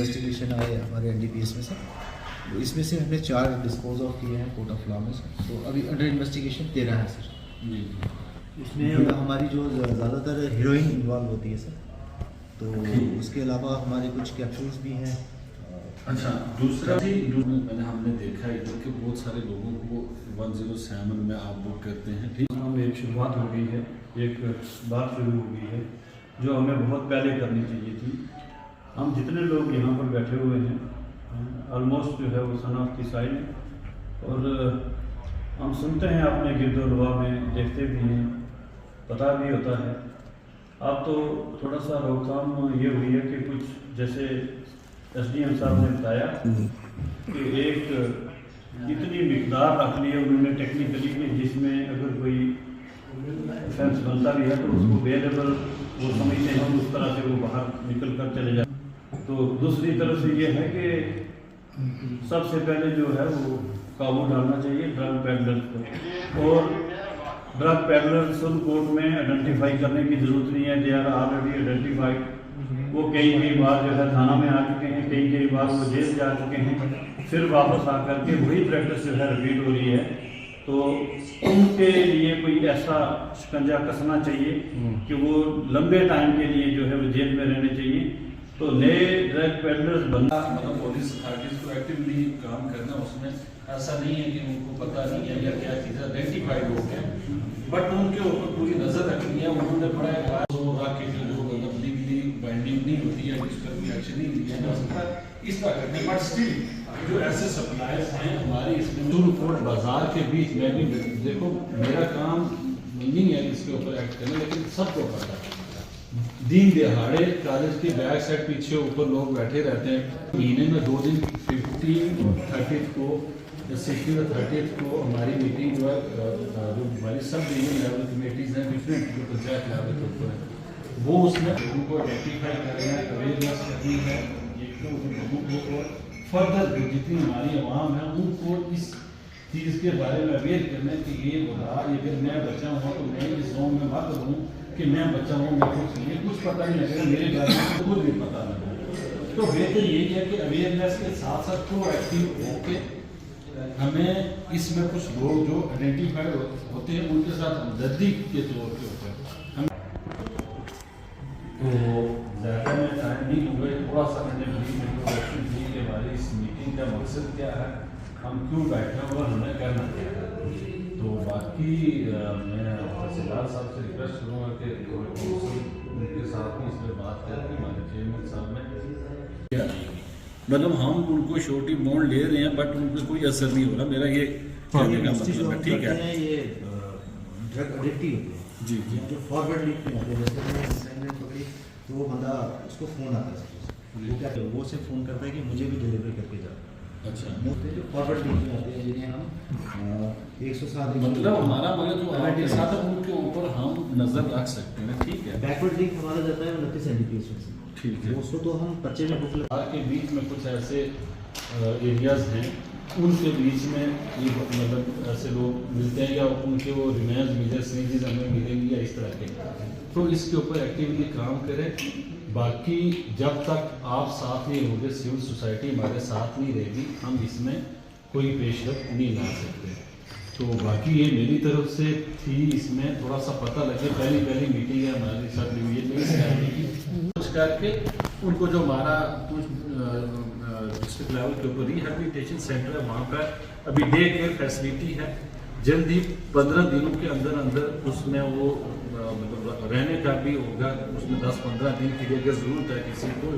Investigation आए हमारे NDPS में से, तो इसमें से हमने 4 डिस्पोज ऑफ किए हैं कोर्ट ऑफ लॉ में से। तो अभी अंडर इन्वेस्टिगेशन 13 है सर। इसमें हमारी जो ज़्यादातर हीरोइन इन्वॉल्व होती है सर, तो उसके अलावा हमारे कुछ कैप्सूल्स भी हैं। अच्छा, दूसरा मैंने हमने देखा है इधर के बहुत सारे लोगों को 107 में आप बुक करते हैं, ठीक। हमें एक शुरुआत हो गई है, एक बात शुरू हो गई है जो हमें बहुत पहले करनी चाहिए थी। हम जितने लोग यहाँ पर बैठे हुए हैं ऑलमोस्ट जो है वो सन ऑफ द साइड, और हम सुनते हैं अपने गिरदोलवा में, देखते भी हैं, पता भी होता है। अब तो थोड़ा सा रोकथाम ये हुई है कि कुछ जैसे एसडीएम साहब ने बताया कि एक इतनी मिकदार रख ली है उन्होंने टेक्निकली कि जिसमें अगर कोई ऑफेंस बनता भी है तो उसको वेलेबल वो समझते हैं उस तरह से वो बाहर निकल कर चले जाए। तो दूसरी तरफ से ये है कि सबसे पहले जो है वो काबू डालना चाहिए ड्रग पेडलर को, और ड्रग पेडलर शुद्ध कोर्ट में आइडेंटिफाई करने की जरूरत नहीं है, दे आर ऑलरेडी आइडेंटिफाइड। वो कई बार जो है थाना में आ चुके हैं, कई बार वो जेल जा चुके हैं, फिर वापस आकर के वही प्रैक्टिस जो है रिपीट हो रही है। तो उनके लिए कोई ऐसा शिकंजा कसना चाहिए कि वो लंबे टाइम के लिए जो है वो जेल में रहने चाहिए। तो नए ड्रग पेडलर्स बनना मतलब पुलिस अथॉरिटीज को एक्टिवली काम करना, उसमें ऐसा नहीं है कि उनको पता नहीं है या क्या चीज़ें आइडेंटिफाइड हो गए, बट उनके ऊपर पूरी नजर रखनी है। उन्होंने बड़ा के जो मतलब लीगली बाइंडिंग नहीं होती है, जिस पर कोई एक्शन नहीं लिया जा सकता, इस तरह करते। बट स्टिल जो ऐसे सप्लायर्स हैं हमारे इसमें कोर्ट बाजार के बीच में भी, देखो मेरा काम नहीं है इसके ऊपर एक्ट करना, लेकिन सबको पता है दिन दिहाड़े कॉलेज के बैक साइड पीछे ऊपर लोग बैठे रहते हैं। महीने में 2 दिन 15, 30 को, 16 और 30 को हमारी मीटिंग जो है जो हमारी सब डिवीजन लेवल कमेटीज हैं, डिफरेंट जो पंचायत लेवल के ऊपर है, वो उसमें उनको आइडेंटिफाई करना है, अवेयरनेस करनी है लोगों को। फर्दर जो जितनी हमारी आवाम है उनको इस चीज़ के बारे में अवेयर करना है कि ये बोला अगर मैं बचा हूँ तो मैं इस जोन में मत रहूँ कि मैं बचा हूँ, मैं कुछ पता नहीं लगेगा, मेरे बारे में खुद भी पता नहीं। तो बेहतर यही है कि अवेयरनेस के साथ साथ प्रोएक्टिव होकर हमें इसमें कुछ लोग जो आइडेंटिफाइड होते हैं उनके साथ हमदर्दी के तौर के ऊपर हम तो ज़्यादा में टाइम नहीं हुए, थोड़ा सा मैंने इंट्रोडक्शन दी कि हमारी इस मीटिंग का मकसद क्या है, हम क्यों बैठे हैं और हमें करना क्या है। तो बाकी मैं तहसीलदार साहब से रिक्वेस्ट करूँगा कि उनके साथ भी इसमें बात करके हमारे चेयरमैन साहब ने मतलब हम उनको श्योरिटी बॉन्ड ले रहे हैं बट उन पर कोई असर नहीं हो रहा, मेरा ये कहने का मतलब है। ठीक है, ये ड्रग एडिक्टिव होते हैं जी जी, जो फॉरवर्ड लीक में होते हैं, जैसे मैंने पकड़ी तो वो बंदा उसको फ़ोन आता है, वो क्या वो से फ़ोन करता है कि मुझे भी डिलीवर करके जाओ। अच्छा, जो फॉरवर्ड लीक में होते हैं जिन्हें हम 107 मतलब हमारा मगर जो आपके साथ है उनके ऊपर हम नज़र रख सकते हैं। ठीक है, बैकवर्ड लीक हमारा जाता है 29 एनडीपीएस में से। ठीक है, उसको तो हम पर्चे में बुक लगा के बीच में कुछ ऐसे एरियाज हैं उनके बीच में ये मतलब ऐसे लोग मिलते हैं या उनके वो रिमेज मिले, सीरीज हमें मिलेंगी या इस तरह के, तो इसके ऊपर एक्टिवली काम करें। बाकी जब तक आप साथ नहीं होंगे, सिविल सोसाइटी हमारे साथ नहीं रहेगी, हम इसमें कोई पेशरफ नहीं ला सकते। तो बाकी ये मेरी तरफ से थी, इसमें थोड़ा सा पता लगे, पहली मीटिंग है हमारी सब डिवीजन में इस कुछ करके उनको जो हमारा कुछ डिस्ट्रिक्ट लेवल के ऊपर रिहेबिलिटेशन सेंटर है वहाँ पर अभी डे केयर फैसिलिटी है, जल्दी 15 दिनों के अंदर उसमें वो मतलब रहने का भी होगा, उसमें 10-15 दिन की अगर ज़रूरत है किसी को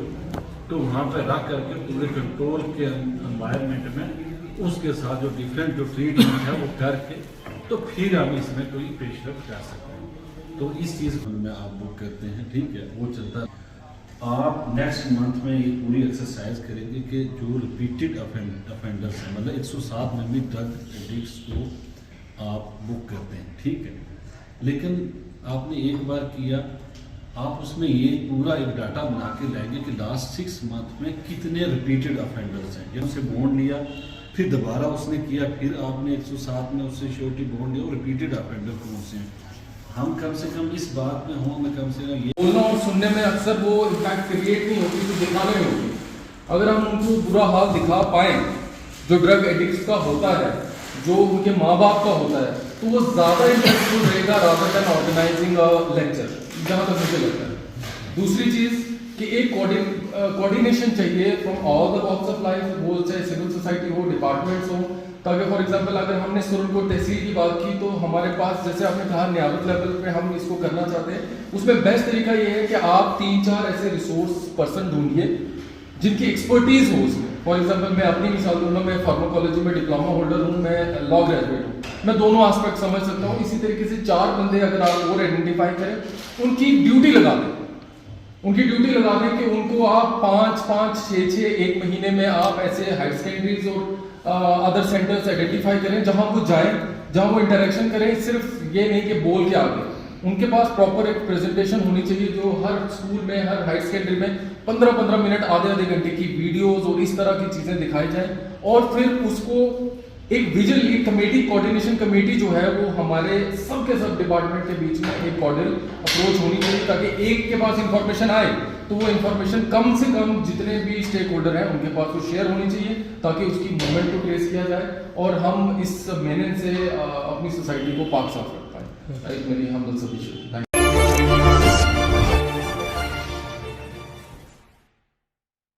तो वहाँ पर रख करके पूरे कंट्रोल के एनवायरनमेंट में उसके साथ जो डिफरेंट जो ट्रीटमेंट है वो करके तो फिर हम इसमें कोई पेशरफ कर सकते हैं। तो इस चीज़ में आप बुक करते हैं, ठीक है, वो चलता है। आप नेक्स्ट मंथ में ये पूरी एक्सरसाइज करेंगे कि जो रिपीटेड अफेंडर्स हैं, मतलब 107 में भी ड्रग एडिक्ट्स को आप बुक करते हैं, ठीक है, लेकिन आपने एक बार किया, आप उसमें ये पूरा एक डाटा बना के लाएंगे कि लास्ट 6 मंथ में कितने रिपीटेड अफेंडर्स हैं। जब उससे बॉन्ड लिया, फिर दोबारा उसने किया, फिर आपने 107 में उससे श्योरिटी बॉन्ड लिया, और रिपीटेड अफेंडर कौन से हैं। हम कम से कम इस बात में हों, मैं कम से कम ये बोलना और सुनने में अक्सर वो इम्पैक्ट क्रिएट नहीं होती तो दिखाने में होती। अगर हम उनको बुरा हाल दिखा पाएँ जो ड्रग एडिक्ट्स का होता है, जो उनके माँ बाप का होता है, तो वो ज़्यादा इंटरेस्टफुल रहेगा rather than organising a lecture, जहाँ तक मुझे लगता है। दूसरी चीज़ कि एक कोऑर्डिनेशन चाहिए from all the walks of life, वो चाहे सिविल सोसाइटी हो, डिपार्टमेंट्स हो, ताकि फॉर एग्जांपल अगर हमने सुरनकोट तहसील की बात की तो हमारे पास, जैसे आपने कहा नियामत लेवल पे हम इसको करना चाहते हैं, उसमें बेस्ट तरीका ये है कि आप 3-4 ऐसे रिसोर्स पर्सन ढूंढिए जिनकी एक्सपर्टीज हो उसमें। फॉर एग्जांपल मैं अपनी मिसाल दूंगा, मैं फार्माकोलॉजी में डिप्लोमा होल्डर हूँ, मैं लॉ ग्रेजुएट हूँ, मैं दोनों एस्पेक्ट समझ सकता हूँ। इसी तरीके से 4 बंदे अगर आप और आइडेंटिफाई करें, उनकी ड्यूटी लगा दें, कि उनको आप 5-5, 6-6 एक महीने में आप ऐसे हायर सेकेंडरीज और अदर सेंटर्स आइडेंटिफाई करें जहां वो जाएं, जहां वो इंटरेक्शन करें। सिर्फ ये नहीं कि बोल के आगे, उनके पास प्रॉपर एक प्रेजेंटेशन होनी चाहिए जो हर स्कूल में, हर हायर सेकेंडरी में 15-15 मिनट, आधे घंटे की वीडियोस और इस तरह की चीज़ें दिखाई जाए। और फिर उसको एक vision lead committee, coordination committee जो है वो हमारे सबके सब डिपार्टमेंट के बीच में एक कोऑर्डिनेट अप्रोच होनी चाहिए, ताकि एक के पास इंफॉर्मेशन आए तो वो इंफॉर्मेशन कम से कम जितने भी स्टेक होल्डर हैं उनके पास वो शेयर होनी चाहिए, ताकि उसकी मूवमेंट को ट्रेस किया जाए और हम इस मेहनत से अपनी सोसाइटी को पाक साफ रख पाएँ। मेरी हम लोग सभी